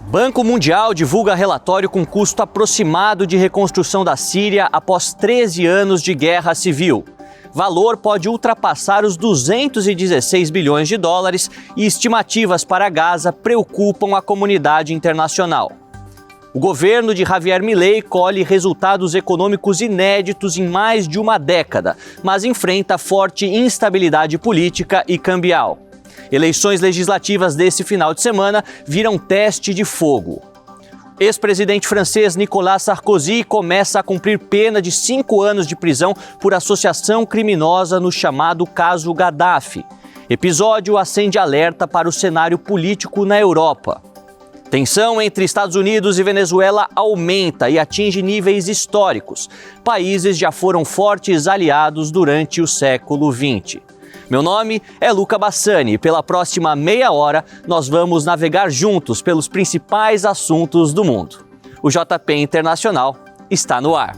Banco Mundial divulga relatório com custo aproximado de reconstrução da Síria após 13 anos de guerra civil. Valor pode ultrapassar os 216 bilhões de dólares e estimativas para Gaza preocupam a comunidade internacional. O governo de Javier Milei colhe resultados econômicos inéditos em mais de uma década, mas enfrenta forte instabilidade política e cambial. Eleições legislativas desse final de semana viram teste de fogo. Ex-presidente francês Nicolas Sarkozy começa a cumprir pena de 5 anos de prisão por associação criminosa no chamado caso Gaddafi. Episódio acende alerta para o cenário político na Europa. Tensão entre Estados Unidos e Venezuela aumenta e atinge níveis históricos. Países já foram fortes aliados durante o século XX. Meu nome é Luca Bassani e pela próxima meia hora nós vamos navegar juntos pelos principais assuntos do mundo. O JP Internacional está no ar.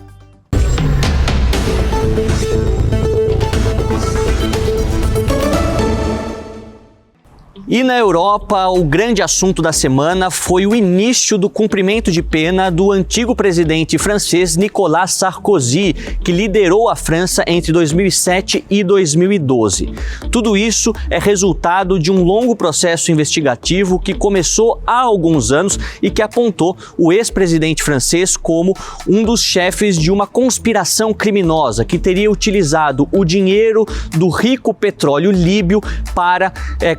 E na Europa, o grande assunto da semana foi o início do cumprimento de pena do antigo presidente francês Nicolas Sarkozy, que liderou a França entre 2007 e 2012. Tudo isso é resultado de um longo processo investigativo que começou há alguns anos e que apontou o ex-presidente francês como um dos chefes de uma conspiração criminosa que teria utilizado o dinheiro do rico petróleo líbio para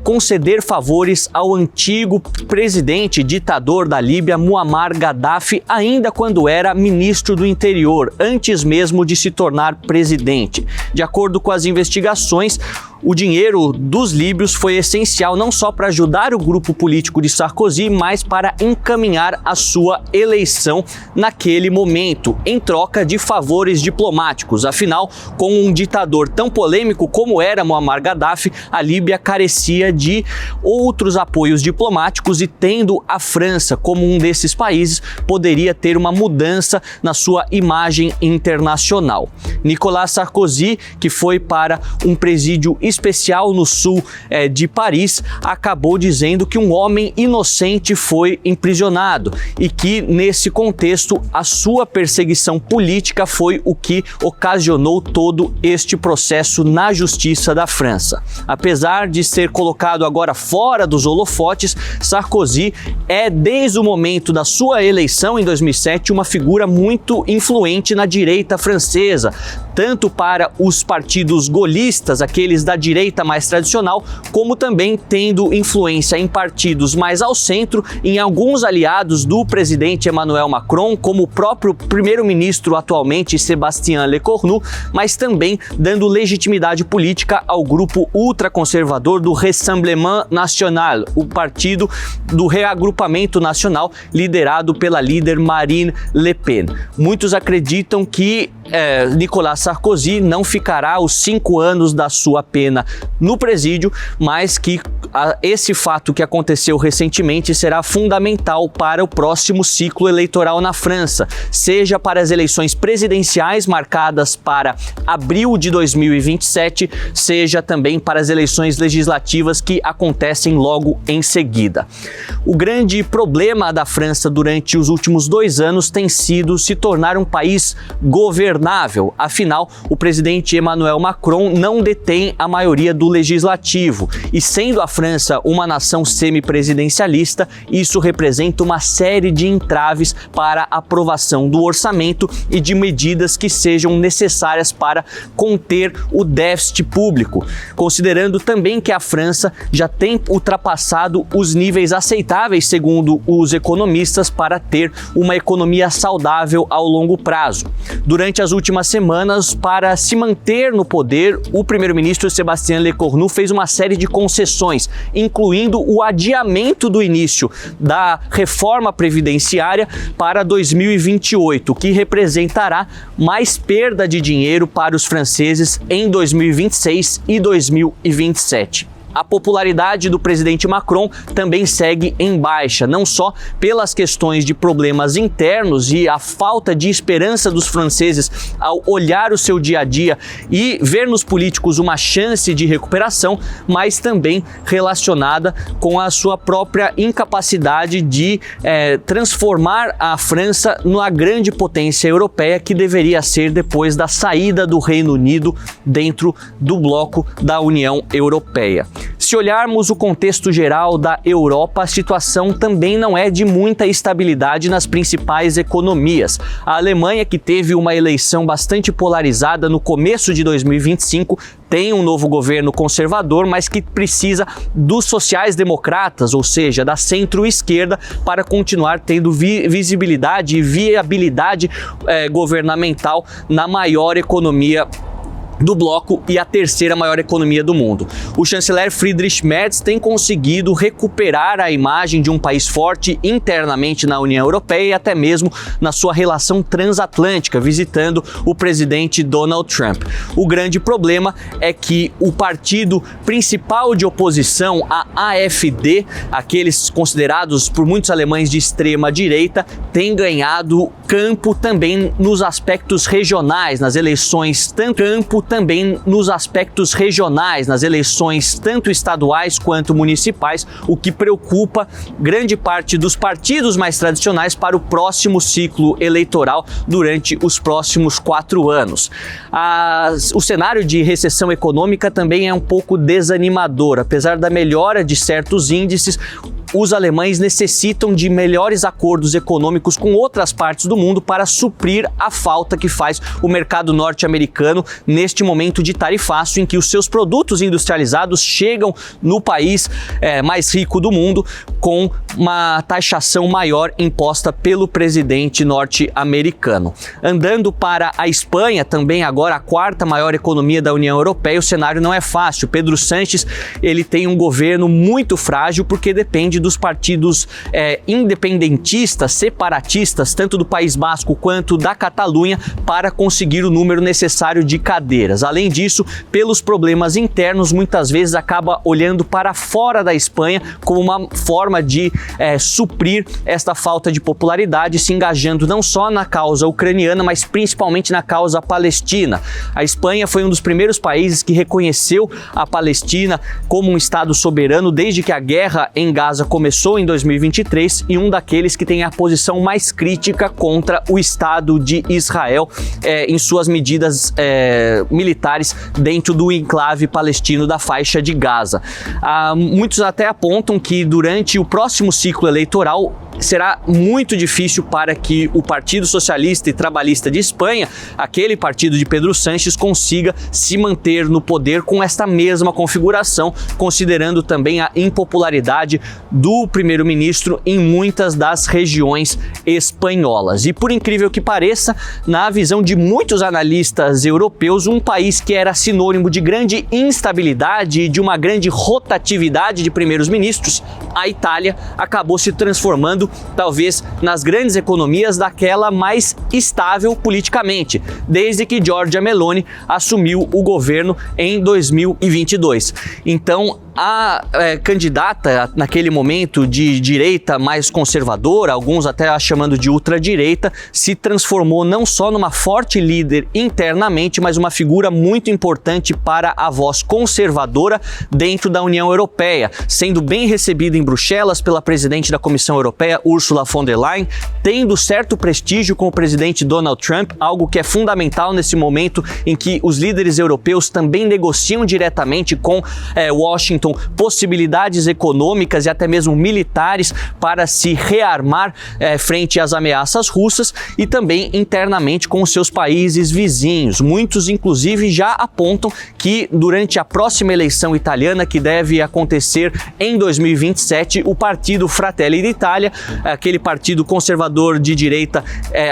conceder favores ao antigo presidente ditador da Líbia, Muammar Gaddafi, ainda quando era ministro do interior, antes mesmo de se tornar presidente. De acordo com as investigações, o dinheiro dos líbios foi essencial não só para ajudar o grupo político de Sarkozy, mas para encaminhar a sua eleição naquele momento, em troca de favores diplomáticos. Afinal, com um ditador tão polêmico como era Muammar Gaddafi, a Líbia carecia de outros apoios diplomáticos e, tendo a França como um desses países, poderia ter uma mudança na sua imagem internacional. Nicolas Sarkozy, que foi para um presídio especial no sul de Paris, acabou dizendo que um homem inocente foi imprisionado e que, nesse contexto, a sua perseguição política foi o que ocasionou todo este processo na justiça da França. Apesar de ser colocado agora fora dos holofotes, Sarkozy é, desde o momento da sua eleição em 2007, uma figura muito influente na direita francesa, tanto para os partidos gaullistas, aqueles da direita mais tradicional, como também tendo influência em partidos mais ao centro, em alguns aliados do presidente Emmanuel Macron, como o próprio primeiro-ministro atualmente, Sébastien Lecornu, mas também dando legitimidade política ao grupo ultraconservador do Rassemblement National, o partido do reagrupamento nacional liderado pela líder Marine Le Pen. Muitos acreditam que Nicolas Sarkozy não ficará os 5 anos da sua pena no presídio, mas que esse fato que aconteceu recentemente será fundamental para o próximo ciclo eleitoral na França, seja para as eleições presidenciais marcadas para abril de 2027, seja também para as eleições legislativas que acontecem logo em seguida. O grande problema da França durante os últimos 2 anos tem sido se tornar um país governável. Afinal, o presidente Emmanuel Macron não detém a maioria do legislativo e, sendo a França uma nação semipresidencialista, isso representa uma série de entraves para a aprovação do orçamento e de medidas que sejam necessárias para conter o déficit público, considerando também que a França já tem ultrapassado os níveis aceitáveis, segundo os economistas, para ter uma economia saudável ao longo prazo. Durante as últimas semanas, para se manter no poder, o primeiro-ministro Sébastien Lecornu fez uma série de concessões, incluindo o adiamento do início da reforma previdenciária para 2028, que representará mais perda de dinheiro para os franceses em 2026 e 2027. A popularidade do presidente Macron também segue em baixa, não só pelas questões de problemas internos e a falta de esperança dos franceses ao olhar o seu dia a dia e ver nos políticos uma chance de recuperação, mas também relacionada com a sua própria incapacidade de transformar a França numa grande potência europeia que deveria ser depois da saída do Reino Unido dentro do bloco da União Europeia. Se olharmos o contexto geral da Europa, a situação também não é de muita estabilidade nas principais economias. A Alemanha, que teve uma eleição bastante polarizada no começo de 2025, tem um novo governo conservador, mas que precisa dos sociais-democratas, ou seja, da centro-esquerda, para continuar tendo visibilidade e viabilidade governamental na maior economia do bloco e a terceira maior economia do mundo. O chanceler Friedrich Merz tem conseguido recuperar a imagem de um país forte internamente na União Europeia e até mesmo na sua relação transatlântica, visitando o presidente Donald Trump. O grande problema é que o partido principal de oposição, a AfD, aqueles considerados por muitos alemães de extrema direita, tem ganhado campo também nos aspectos regionais, nas eleições tanto estaduais quanto municipais, o que preocupa grande parte dos partidos mais tradicionais para o próximo ciclo eleitoral durante os próximos 4 anos. O cenário de recessão econômica também é um pouco desanimador. Apesar da melhora de certos índices, os alemães necessitam de melhores acordos econômicos com outras partes do mundo para suprir a falta que faz o mercado norte-americano neste momento de tarifaço em que os seus produtos industrializados chegam no país mais rico do mundo com uma taxação maior imposta pelo presidente norte-americano. Andando para a Espanha, também agora a 4ª maior economia da União Europeia, o cenário não é fácil. Pedro Sánchez, ele tem um governo muito frágil porque depende dos partidos independentistas, separatistas, tanto do País Basco quanto da Catalunha, para conseguir o número necessário de cadeiras. Além disso, pelos problemas internos, muitas vezes acaba olhando para fora da Espanha como uma forma de suprir esta falta de popularidade, se engajando não só na causa ucraniana, mas principalmente na causa palestina. A Espanha foi um dos primeiros países que reconheceu a Palestina como um Estado soberano desde que a guerra em Gaza começou em 2023 e um daqueles que tem a posição mais crítica contra o Estado de Israel em suas medidas militares dentro do enclave palestino da faixa de Gaza. Muitos até apontam que durante o próximo ciclo eleitoral será muito difícil para que o Partido Socialista e Trabalhista de Espanha, aquele partido de Pedro Sánchez, consiga se manter no poder com esta mesma configuração, considerando também a impopularidade do primeiro-ministro em muitas das regiões espanholas. E por incrível que pareça, na visão de muitos analistas europeus, um país que era sinônimo de grande instabilidade e de uma grande rotatividade de primeiros-ministros, a Itália, acabou se transformando talvez nas grandes economias daquela mais estável politicamente, desde que Giorgia Meloni assumiu o governo em 2022. Então, a candidata naquele momento de direita mais conservadora, alguns até a chamando de ultradireita, se transformou não só numa forte líder internamente, mas uma figura muito importante para a voz conservadora dentro da União Europeia, sendo bem recebida em Bruxelas pela presidente da Comissão Europeia, Ursula von der Leyen, tendo certo prestígio com o presidente Donald Trump, algo que é fundamental nesse momento em que os líderes europeus também negociam diretamente com Washington possibilidades econômicas e até mesmo militares para se rearmar frente às ameaças russas e também internamente com os seus países vizinhos. Muitos, inclusive, já apontam que durante a próxima eleição italiana, que deve acontecer em 2027, o partido Fratelli d'Italia, aquele partido conservador de direita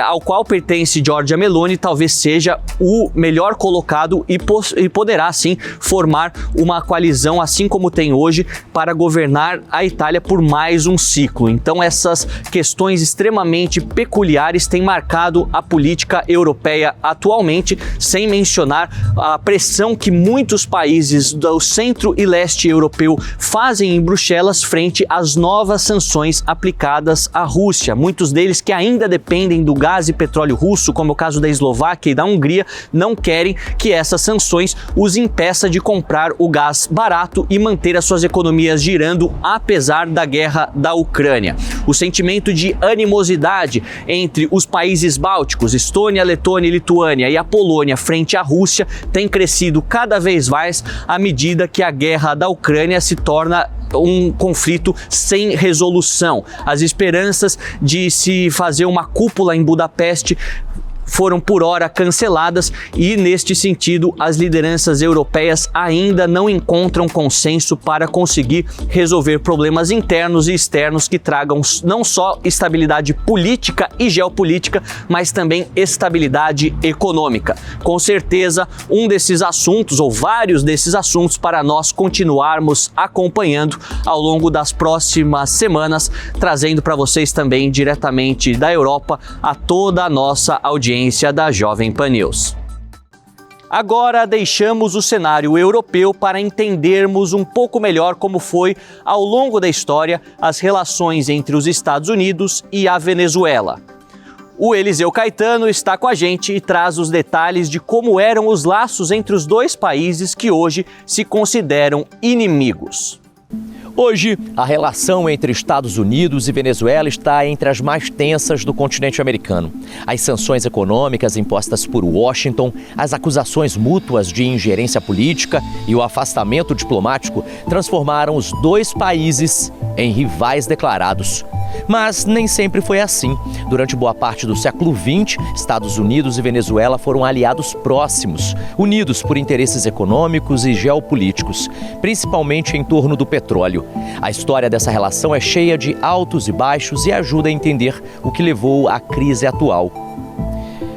ao qual pertence Giorgia Meloni, talvez seja o melhor colocado e poderá, sim, formar uma coalizão, assim como como tem hoje para governar a Itália por mais um ciclo. Então essas questões extremamente peculiares têm marcado a política europeia atualmente, sem mencionar a pressão que muitos países do centro e leste europeu fazem em Bruxelas frente às novas sanções aplicadas à Rússia. Muitos deles que ainda dependem do gás e petróleo russo, como é o caso da Eslováquia e da Hungria, não querem que essas sanções os impeça de comprar o gás barato e manter as suas economias girando, apesar da guerra da Ucrânia. O sentimento de animosidade entre os países bálticos, Estônia, Letônia e Lituânia, e a Polônia frente à Rússia tem crescido cada vez mais à medida que a guerra da Ucrânia se torna um conflito sem resolução. As esperanças de se fazer uma cúpula em Budapeste foram por hora canceladas e, neste sentido, as lideranças europeias ainda não encontram consenso para conseguir resolver problemas internos e externos que tragam não só estabilidade política e geopolítica, mas também estabilidade econômica. Com certeza, um desses assuntos, ou vários desses assuntos, para nós continuarmos acompanhando ao longo das próximas semanas, trazendo para vocês também diretamente da Europa a toda a nossa audiência da Jovem Pan News. Agora deixamos o cenário europeu para entendermos um pouco melhor como foi, ao longo da história, as relações entre os Estados Unidos e a Venezuela. O Eliseu Caetano está com a gente e traz os detalhes de como eram os laços entre os dois países que hoje se consideram inimigos. Hoje, a relação entre Estados Unidos e Venezuela está entre as mais tensas do continente americano. As sanções econômicas impostas por Washington, as acusações mútuas de ingerência política e o afastamento diplomático transformaram os dois países em rivais declarados. Mas nem sempre foi assim. Durante boa parte do século XX, Estados Unidos e Venezuela foram aliados próximos, unidos por interesses econômicos e geopolíticos, principalmente em torno do petróleo. A história dessa relação é cheia de altos e baixos e ajuda a entender o que levou à crise atual.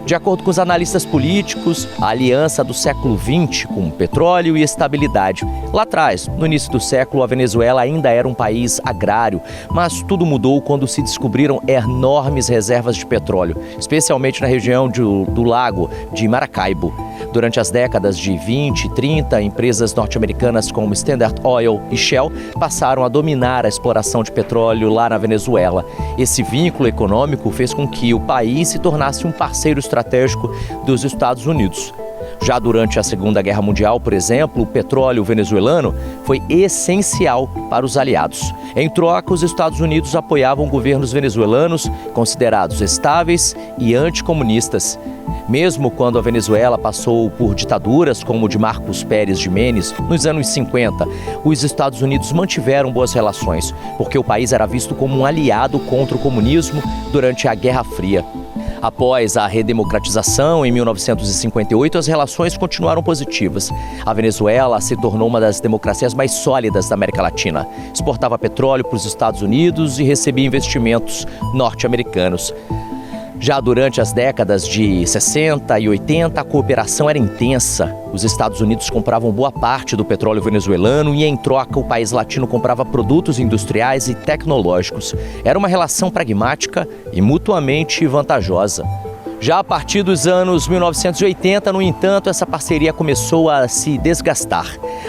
De acordo com os analistas políticos, a aliança do século XX com petróleo e estabilidade. Lá atrás, no início do século, a Venezuela ainda era um país agrário, mas tudo mudou quando se descobriram enormes reservas de petróleo, especialmente na região do lago de Maracaibo. Durante as décadas de 20 e 30, empresas norte-americanas como Standard Oil e Shell passaram a dominar a exploração de petróleo lá na Venezuela. Esse vínculo econômico fez com que o país se tornasse um parceiro estratégico dos Estados Unidos. Já durante a Segunda Guerra Mundial, por exemplo, o petróleo venezuelano foi essencial para os aliados. Em troca, os Estados Unidos apoiavam governos venezuelanos considerados estáveis e anticomunistas. Mesmo quando a Venezuela passou por ditaduras como o de Marcos Pérez Jiménez, nos anos 50, os Estados Unidos mantiveram boas relações, porque o país era visto como um aliado contra o comunismo durante a Guerra Fria. Após a redemocratização, em 1958, as relações continuaram positivas. A Venezuela se tornou uma das democracias mais sólidas da América Latina. Exportava petróleo para os Estados Unidos e recebia investimentos norte-americanos. Já durante as décadas de 60 e 80, a cooperação era intensa. Os Estados Unidos compravam boa parte do petróleo venezuelano e, em troca, o país latino comprava produtos industriais e tecnológicos. Era uma relação pragmática e mutuamente vantajosa. Já a partir dos anos 1980, no entanto, essa parceria começou a se desgastar.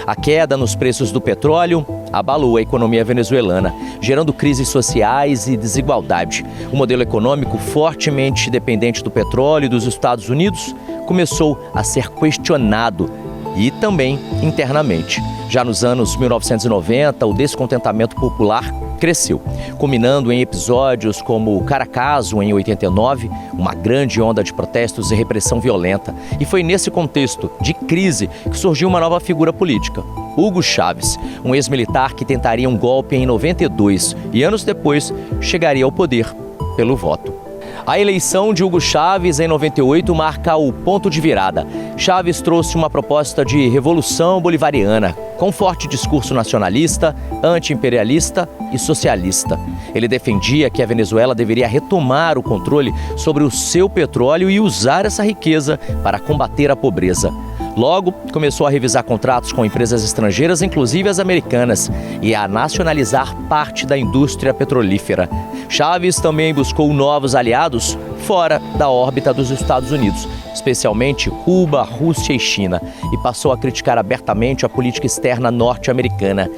A queda nos preços do petróleo abalou a economia venezuelana, gerando crises sociais e desigualdade. O modelo econômico fortemente dependente do petróleo e dos Estados Unidos começou a ser questionado e também internamente. Já nos anos 1990, o descontentamento popular cresceu, culminando em episódios como o Caracazo, em 89, uma grande onda de protestos e repressão violenta. E foi nesse contexto de crise que surgiu uma nova figura política, Hugo Chávez, um ex-militar que tentaria um golpe em 92 e anos depois chegaria ao poder pelo voto. A eleição de Hugo Chávez em 98 marca o ponto de virada. Chávez trouxe uma proposta de revolução bolivariana, com forte discurso nacionalista, anti-imperialista e socialista. Ele defendia que a Venezuela deveria retomar o controle sobre o seu petróleo e usar essa riqueza para combater a pobreza. Logo, começou a revisar contratos com empresas estrangeiras, inclusive as americanas, e a nacionalizar parte da indústria petrolífera. Chávez também buscou novos aliados fora da órbita dos Estados Unidos, especialmente Cuba, Rússia e China, e passou a criticar abertamente a política externa norte-americana.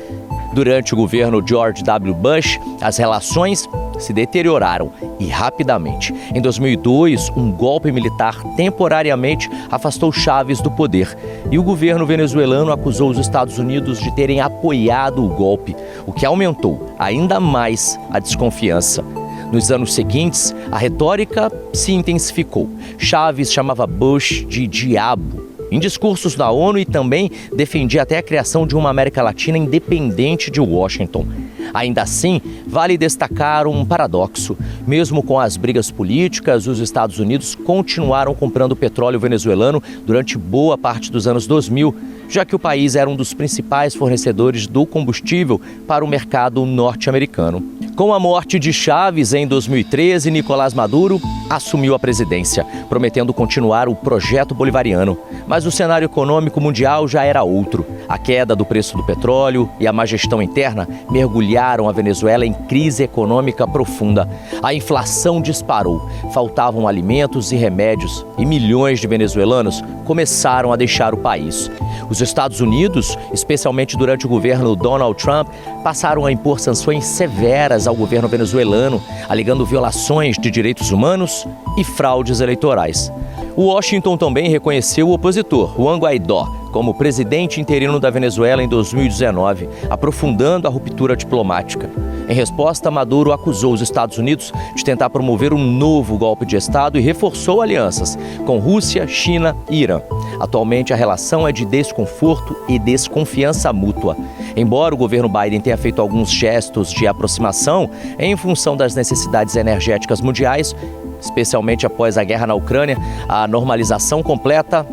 Durante o governo George W. Bush, as relações se deterioraram e rapidamente. Em 2002, um golpe militar temporariamente afastou Chávez do poder e o governo venezuelano acusou os Estados Unidos de terem apoiado o golpe, o que aumentou ainda mais a desconfiança. Nos anos seguintes, a retórica se intensificou. Chávez chamava Bush de diabo em discursos da ONU e também defendia até a criação de uma América Latina independente de Washington. Ainda assim, vale destacar um paradoxo. Mesmo com as brigas políticas, os Estados Unidos continuaram comprando petróleo venezuelano durante boa parte dos anos 2000, já que o país era um dos principais fornecedores do combustível para o mercado norte-americano. Com a morte de Chávez em 2013, Nicolás Maduro assumiu a presidência, prometendo continuar o projeto bolivariano. Mas o cenário econômico mundial já era outro. A queda do preço do petróleo e a má gestão interna mergulharam a Venezuela em crise econômica profunda. A inflação disparou, faltavam alimentos e remédios e milhões de venezuelanos começaram a deixar o país. Os Estados Unidos, especialmente durante o governo Donald Trump, passaram a impor sanções severas ao governo venezuelano, alegando violações de direitos humanos e fraudes eleitorais. Washington também reconheceu o opositor, Juan Guaidó, como presidente interino da Venezuela em 2019, aprofundando a ruptura diplomática. Em resposta, Maduro acusou os Estados Unidos de tentar promover um novo golpe de Estado e reforçou alianças com Rússia, China e Irã. Atualmente, a relação é de desconforto e desconfiança mútua. Embora o governo Biden tenha feito alguns gestos de aproximação em função das necessidades energéticas mundiais, especialmente após a guerra na Ucrânia, a normalização completa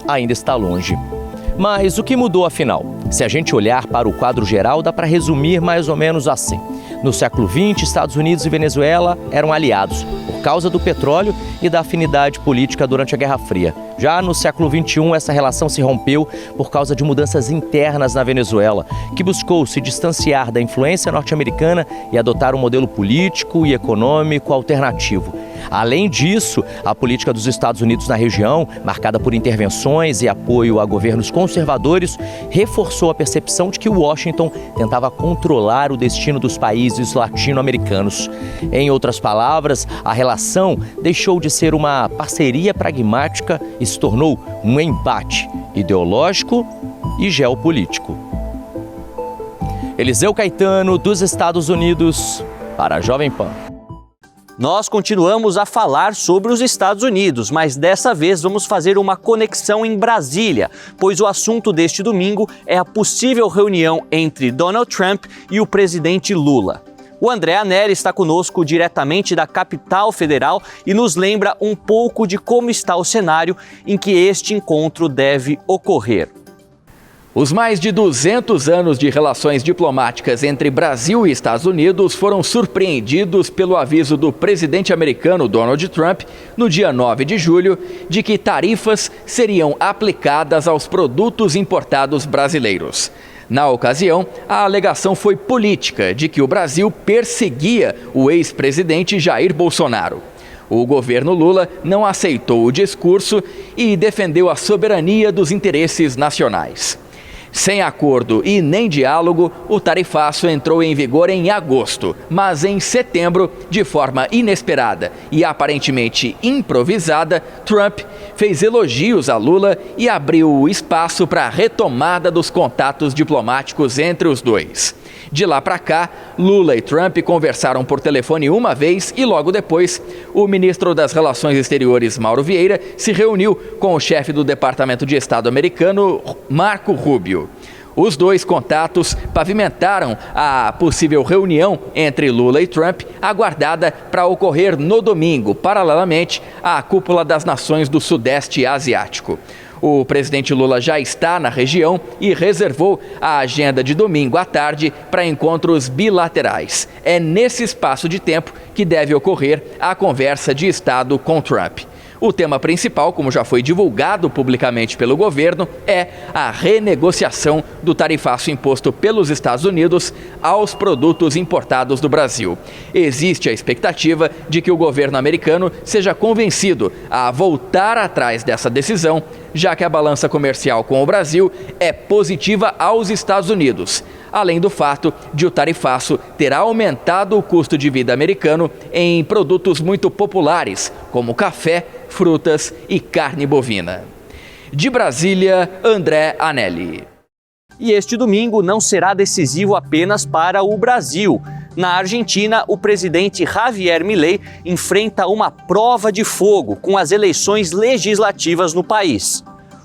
ainda está longe. Mas o que mudou afinal? Se a gente olhar para o quadro geral, dá para resumir mais ou menos assim. No século XX, Estados Unidos e Venezuela eram aliados por causa do petróleo e da afinidade política durante a Guerra Fria. Já no século XXI, essa relação se rompeu por causa de mudanças internas na Venezuela, que buscou se distanciar da influência norte-americana e adotar um modelo político e econômico alternativo. Além disso, a política dos Estados Unidos na região, marcada por intervenções e apoio a governos conservadores, reforçou a percepção de que Washington tentava controlar o destino dos países latino-americanos. Em outras palavras, a relação deixou de ser uma parceria pragmática e se tornou um embate ideológico e geopolítico. Eliseu Caetano, dos Estados Unidos, para a Jovem Pan. Nós continuamos a falar sobre os Estados Unidos, mas dessa vez vamos fazer uma conexão em Brasília, pois o assunto deste domingo é a possível reunião entre Donald Trump e o presidente Lula. O André Anelli está conosco diretamente da capital federal e nos lembra um pouco de como está o cenário em que este encontro deve ocorrer. Os mais de 200 anos de relações diplomáticas entre Brasil e Estados Unidos foram surpreendidos pelo aviso do presidente americano Donald Trump, no dia 9 de julho, de que tarifas seriam aplicadas aos produtos importados brasileiros. Na ocasião, a alegação foi política de que o Brasil perseguia o ex-presidente Jair Bolsonaro. O governo Lula não aceitou o discurso e defendeu a soberania dos interesses nacionais. Sem acordo e nem diálogo, o tarifaço entrou em vigor em agosto, mas em setembro, de forma inesperada e aparentemente improvisada, Trump fez elogios a Lula e abriu espaço para a retomada dos contatos diplomáticos entre os dois. De lá para cá, Lula e Trump conversaram por telefone uma vez e logo depois, o ministro das Relações Exteriores, Mauro Vieira, se reuniu com o chefe do Departamento de Estado americano, Marco Rubio. Os dois contatos pavimentaram a possível reunião entre Lula e Trump, aguardada para ocorrer no domingo, paralelamente à cúpula das nações do Sudeste Asiático. O presidente Lula já está na região e reservou a agenda de domingo à tarde para encontros bilaterais. É nesse espaço de tempo que deve ocorrer a conversa de Estado com Trump. O tema principal, como já foi divulgado publicamente pelo governo, é a renegociação do tarifaço imposto pelos Estados Unidos aos produtos importados do Brasil. Existe a expectativa de que o governo americano seja convencido a voltar atrás dessa decisão, já que a balança comercial com o Brasil é positiva aos Estados Unidos, além do fato de o tarifaço ter aumentado o custo de vida americano em produtos muito populares, como café, frutas e carne bovina. De Brasília, André Anelli. E este domingo não será decisivo apenas para o Brasil. Na Argentina, o presidente Javier Milei enfrenta uma prova de fogo com as eleições legislativas no país.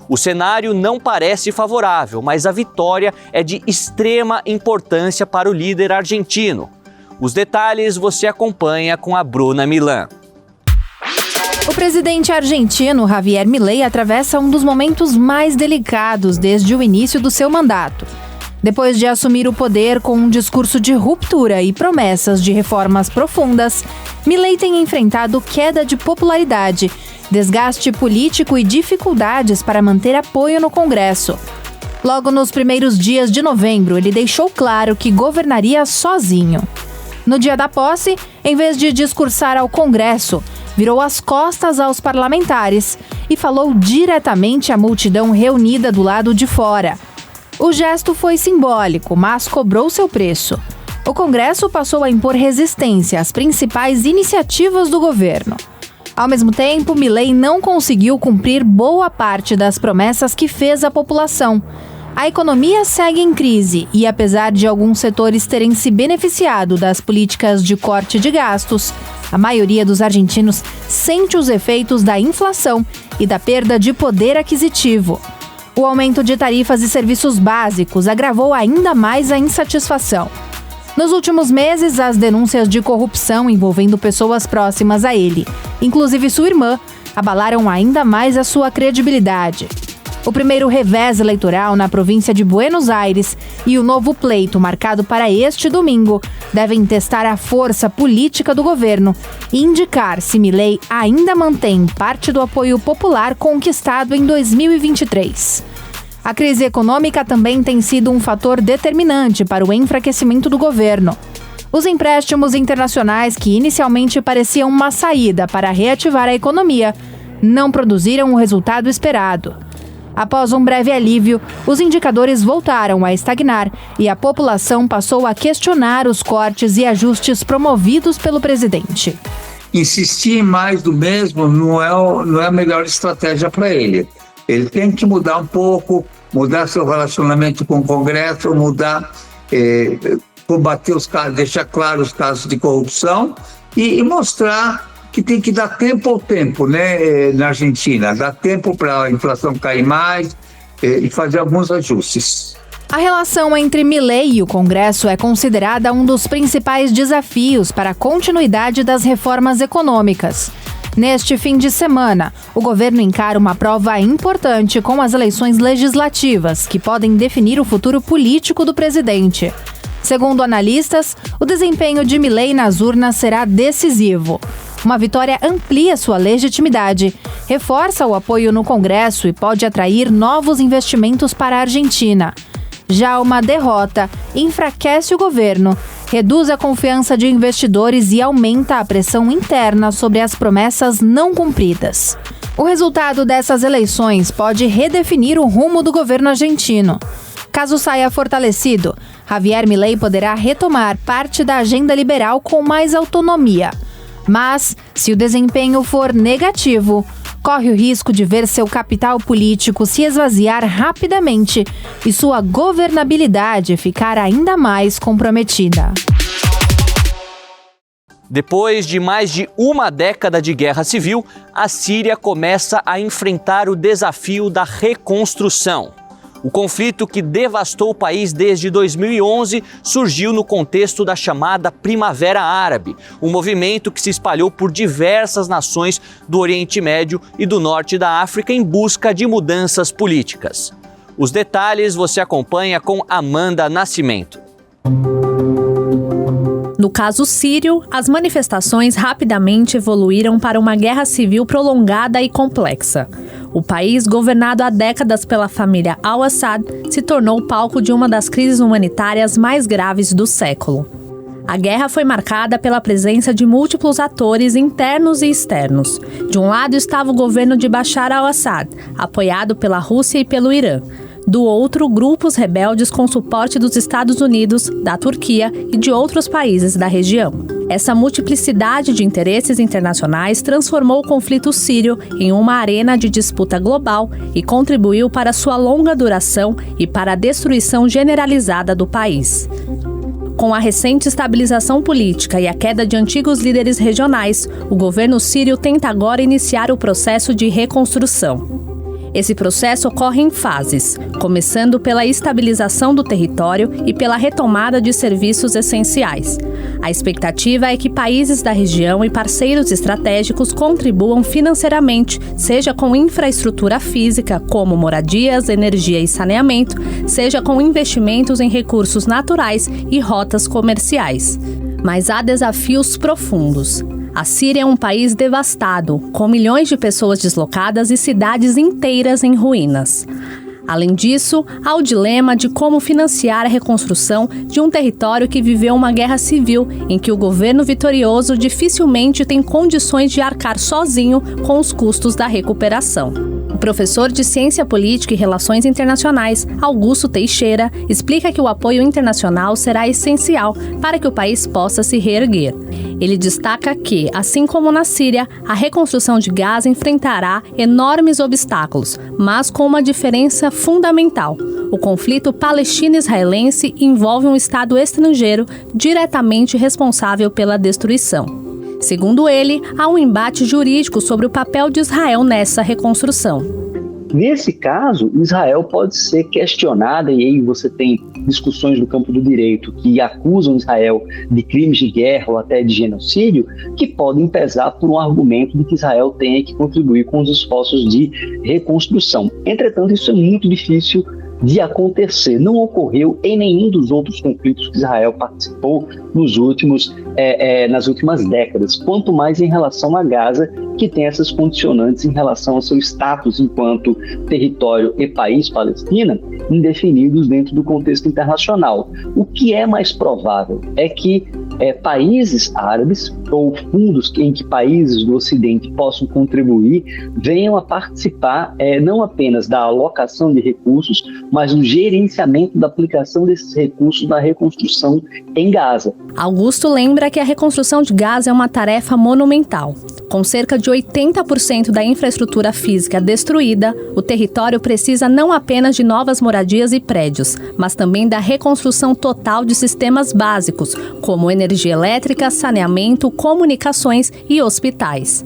O cenário não parece favorável, mas a vitória é de extrema importância para o líder argentino. Os detalhes você acompanha com a Bruna Milan. O presidente argentino Javier Milei atravessa um dos momentos mais delicados desde o início do seu mandato. Depois de assumir o poder com um discurso de ruptura e promessas de reformas profundas, Milei tem enfrentado queda de popularidade, desgaste político e dificuldades para manter apoio no Congresso. Logo nos primeiros dias de novembro, ele deixou claro que governaria sozinho. No dia da posse, em vez de discursar ao Congresso, virou as costas aos parlamentares e falou diretamente à multidão reunida do lado de fora. O gesto foi simbólico, mas cobrou seu preço. O Congresso passou a impor resistência às principais iniciativas do governo. Ao mesmo tempo, Milei não conseguiu cumprir boa parte das promessas que fez à população. A economia segue em crise e, apesar de alguns setores terem se beneficiado das políticas de corte de gastos, a maioria dos argentinos sente os efeitos da inflação e da perda de poder aquisitivo. O aumento de tarifas e serviços básicos agravou ainda mais a insatisfação. Nos últimos meses, as denúncias de corrupção envolvendo pessoas próximas a ele, inclusive sua irmã, abalaram ainda mais a sua credibilidade. O primeiro revés eleitoral na província de Buenos Aires e o novo pleito marcado para este domingo devem testar a força política do governo e indicar se Milei ainda mantém parte do apoio popular conquistado em 2023. A crise econômica também tem sido um fator determinante para o enfraquecimento do governo. Os empréstimos internacionais, que inicialmente pareciam uma saída para reativar a economia, não produziram o resultado esperado. Após um breve alívio, os indicadores voltaram a estagnar e a população passou a questionar os cortes e ajustes promovidos pelo presidente. Insistir em mais do mesmo não é a melhor estratégia para ele. Ele tem que mudar um pouco, mudar seu relacionamento com o Congresso, combater os casos, deixar claro os casos de corrupção e mostrar que tem que dar tempo ao tempo, né, na Argentina. Dá tempo para a inflação cair mais e fazer alguns ajustes. A relação entre Milei e o Congresso é considerada um dos principais desafios para a continuidade das reformas econômicas. Neste fim de semana, o governo encara uma prova importante com as eleições legislativas, que podem definir o futuro político do presidente. Segundo analistas, o desempenho de Milei nas urnas será decisivo. Uma vitória amplia sua legitimidade, reforça o apoio no Congresso e pode atrair novos investimentos para a Argentina. Já uma derrota enfraquece o governo, reduz a confiança de investidores e aumenta a pressão interna sobre as promessas não cumpridas. O resultado dessas eleições pode redefinir o rumo do governo argentino. Caso saia fortalecido, Javier Milei poderá retomar parte da agenda liberal com mais autonomia. Mas, se o desempenho for negativo, corre o risco de ver seu capital político se esvaziar rapidamente e sua governabilidade ficar ainda mais comprometida. Depois de mais de uma década de guerra civil, a Síria começa a enfrentar o desafio da reconstrução. O conflito que devastou o país desde 2011 surgiu no contexto da chamada Primavera Árabe, um movimento que se espalhou por diversas nações do Oriente Médio e do Norte da África em busca de mudanças políticas. Os detalhes você acompanha com Amanda Nascimento. No caso sírio, as manifestações rapidamente evoluíram para uma guerra civil prolongada e complexa. O país, governado há décadas pela família al-Assad, se tornou palco de uma das crises humanitárias mais graves do século. A guerra foi marcada pela presença de múltiplos atores internos e externos. De um lado estava o governo de Bashar al-Assad, apoiado pela Rússia e pelo Irã. Do outro, grupos rebeldes com suporte dos Estados Unidos, da Turquia e de outros países da região. Essa multiplicidade de interesses internacionais transformou o conflito sírio em uma arena de disputa global e contribuiu para sua longa duração e para a destruição generalizada do país. Com a recente estabilização política e a queda de antigos líderes regionais, o governo sírio tenta agora iniciar o processo de reconstrução. Esse processo ocorre em fases, começando pela estabilização do território e pela retomada de serviços essenciais. A expectativa é que países da região e parceiros estratégicos contribuam financeiramente, seja com infraestrutura física, como moradias, energia e saneamento, seja com investimentos em recursos naturais e rotas comerciais. Mas há desafios profundos. A Síria é um país devastado, com milhões de pessoas deslocadas e cidades inteiras em ruínas. Além disso, há o dilema de como financiar a reconstrução de um território que viveu uma guerra civil, em que o governo vitorioso dificilmente tem condições de arcar sozinho com os custos da recuperação. O professor de Ciência Política e Relações Internacionais, Augusto Teixeira, explica que o apoio internacional será essencial para que o país possa se reerguer. Ele destaca que, assim como na Síria, a reconstrução de Gaza enfrentará enormes obstáculos, mas com uma diferença fundamental. O conflito palestino-israelense envolve um Estado estrangeiro diretamente responsável pela destruição. Segundo ele, há um embate jurídico sobre o papel de Israel nessa reconstrução. Nesse caso, Israel pode ser questionada, e aí você tem discussões do campo do direito que acusam Israel de crimes de guerra ou até de genocídio, que podem pesar por um argumento de que Israel tenha que contribuir com os esforços de reconstrução. Entretanto, isso é muito difícil de acontecer. Não ocorreu em nenhum dos outros conflitos que Israel participou nas últimas décadas, quanto mais em relação a Gaza, que tem essas condicionantes em relação ao seu status enquanto território e país, Palestina, indefinidos dentro do contexto internacional. O que é mais provável é que países árabes ou fundos em que países do Ocidente possam contribuir venham a participar não apenas da alocação de recursos, mas do gerenciamento da aplicação desses recursos na reconstrução em Gaza. Augusto lembra que a reconstrução de Gaza é uma tarefa monumental. Com cerca de 80% da infraestrutura física destruída, o território precisa não apenas de novas moradias e prédios, mas também da reconstrução total de sistemas básicos, como energia elétrica, saneamento, comunicações e hospitais.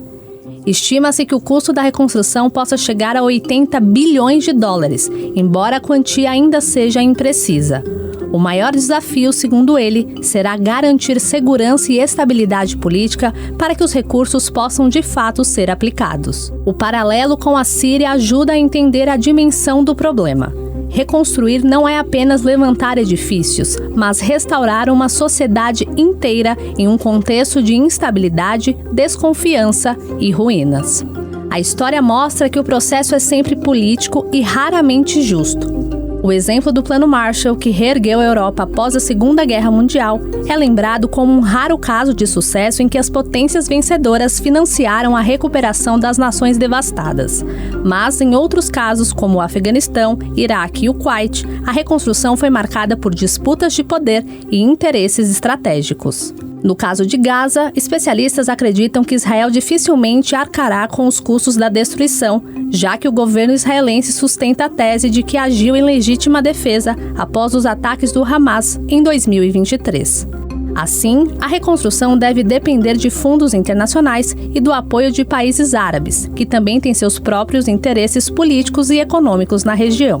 Estima-se que o custo da reconstrução possa chegar a 80 bilhões de dólares, embora a quantia ainda seja imprecisa. O maior desafio, segundo ele, será garantir segurança e estabilidade política para que os recursos possam de fato ser aplicados. O paralelo com a Síria ajuda a entender a dimensão do problema. Reconstruir não é apenas levantar edifícios, mas restaurar uma sociedade inteira em um contexto de instabilidade, desconfiança e ruínas. A história mostra que o processo é sempre político e raramente justo. O exemplo do Plano Marshall, que reergueu a Europa após a Segunda Guerra Mundial, é lembrado como um raro caso de sucesso em que as potências vencedoras financiaram a recuperação das nações devastadas. Mas, em outros casos, como o Afeganistão, Iraque e o Kuwait, a reconstrução foi marcada por disputas de poder e interesses estratégicos. No caso de Gaza, especialistas acreditam que Israel dificilmente arcará com os custos da destruição, já que o governo israelense sustenta a tese de que agiu em legítima defesa após os ataques do Hamas em 2023. Assim, a reconstrução deve depender de fundos internacionais e do apoio de países árabes, que também têm seus próprios interesses políticos e econômicos na região.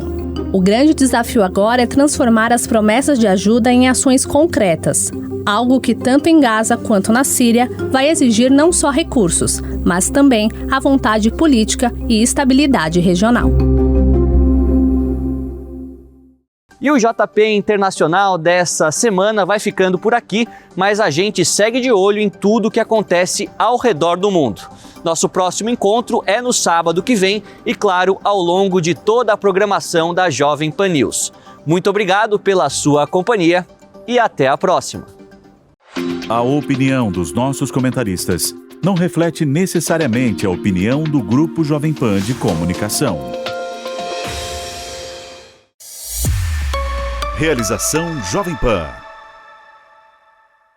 O grande desafio agora é transformar as promessas de ajuda em ações concretas, algo que tanto em Gaza quanto na Síria vai exigir não só recursos, mas também a vontade política e estabilidade regional. E o JP Internacional dessa semana vai ficando por aqui, mas a gente segue de olho em tudo que acontece ao redor do mundo. Nosso próximo encontro é no sábado que vem e, claro, ao longo de toda a programação da Jovem Pan News. Muito obrigado pela sua companhia e até a próxima. A opinião dos nossos comentaristas não reflete necessariamente a opinião do Grupo Jovem Pan de Comunicação. Realização Jovem Pan.